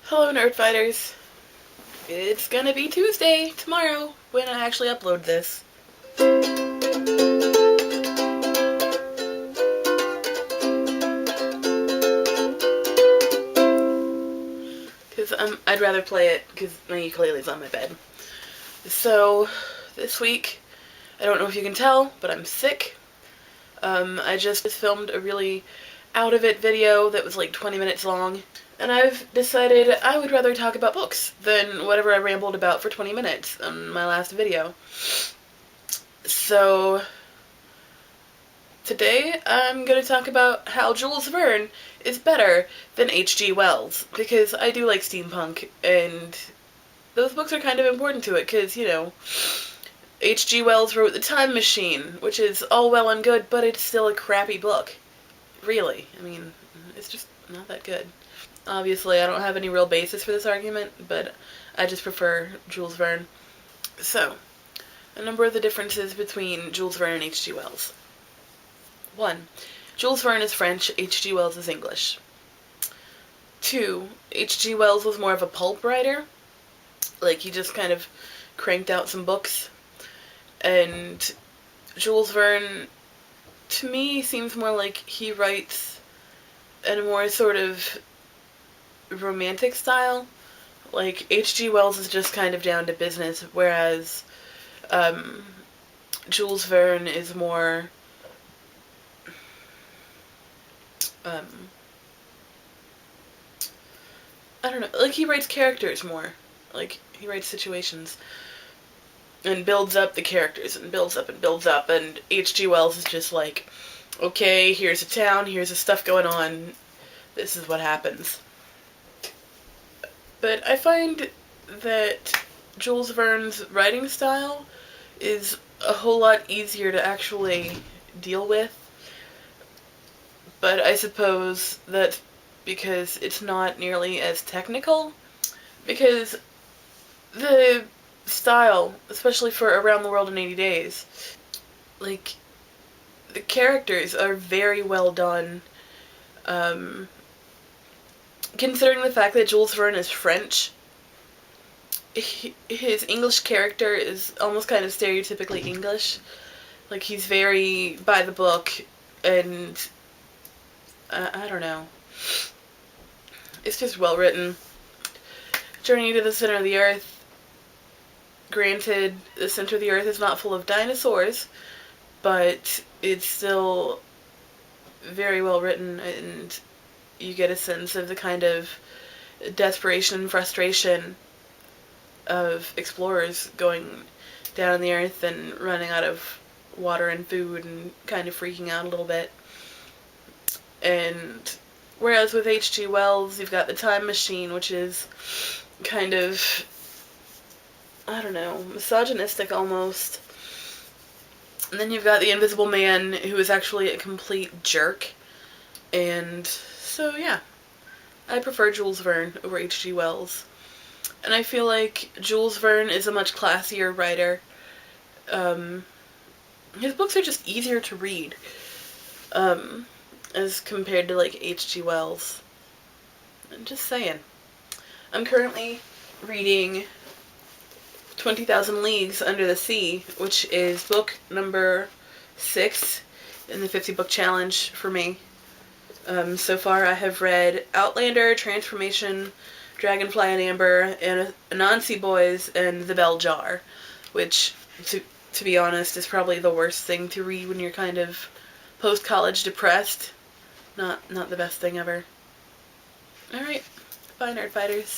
Hello, Nerdfighters. It's gonna be Tuesday, tomorrow, when I actually upload this. Because I'd rather play it because my ukulele's on my bed. So, this week, I don't know if you can tell, but I'm sick. I just filmed a really out-of-it video that was like 20 minutes long, and I've decided I would rather talk about books than whatever I rambled about for 20 minutes on my last video. So, today I'm going to talk about how Jules Verne is better than H.G. Wells, because I do like steampunk, and those books are kind of important to it, because, you know, H.G. Wells wrote The Time Machine, which is all well and good, but it's still a crappy book. Really. I mean, it's just not that good. Obviously, I don't have any real basis for this argument, but I just prefer Jules Verne. So, a number of the differences between Jules Verne and H.G. Wells. 1. Jules Verne is French, H.G. Wells is English. 2. H.G. Wells was more of a pulp writer. Like, he just kind of cranked out some books. And Jules Verne, to me, seems more like he writes in a more sort of romantic style. Like, H.G. Wells is just kind of down to business, whereas Jules Verne is more I don't know, like, he writes characters more. Like, he writes situations and builds up the characters and builds up and builds up, and H.G. Wells is just like, okay, here's a town, here's the stuff going on, this is what happens. But I find that Jules Verne's writing style is a whole lot easier to actually deal with, but I suppose that's because it's not nearly as technical, because the style, especially for Around the World in 80 Days, like, the characters are very well done, considering the fact that Jules Verne is French. His English character is almost kind of stereotypically English. Like, he's very by the book, and I don't know. It's just well written. Journey to the Center of the Earth. Granted, the center of the Earth is not full of dinosaurs, but it's still very well written, and you get a sense of the kind of desperation and frustration of explorers going down in the earth and running out of water and food and kind of freaking out a little bit. And whereas with H.G. Wells, you've got The Time Machine, which is kind of, I don't know, misogynistic almost. And then you've got The Invisible Man, who is actually a complete jerk. And so, yeah, I prefer Jules Verne over H.G. Wells. And I feel like Jules Verne is a much classier writer. His books are just easier to read, as compared to, like, H.G. Wells. I'm just saying. I'm currently reading 20,000 Leagues Under the Sea, which is book number 6 in the 50-book challenge for me. So far I have read Outlander, Transformation, Dragonfly and Amber, and Anansi Boys, and The Bell Jar, which, to be honest, is probably the worst thing to read when you're kind of post-college depressed. Not the best thing ever. Alright, bye, Nerdfighters.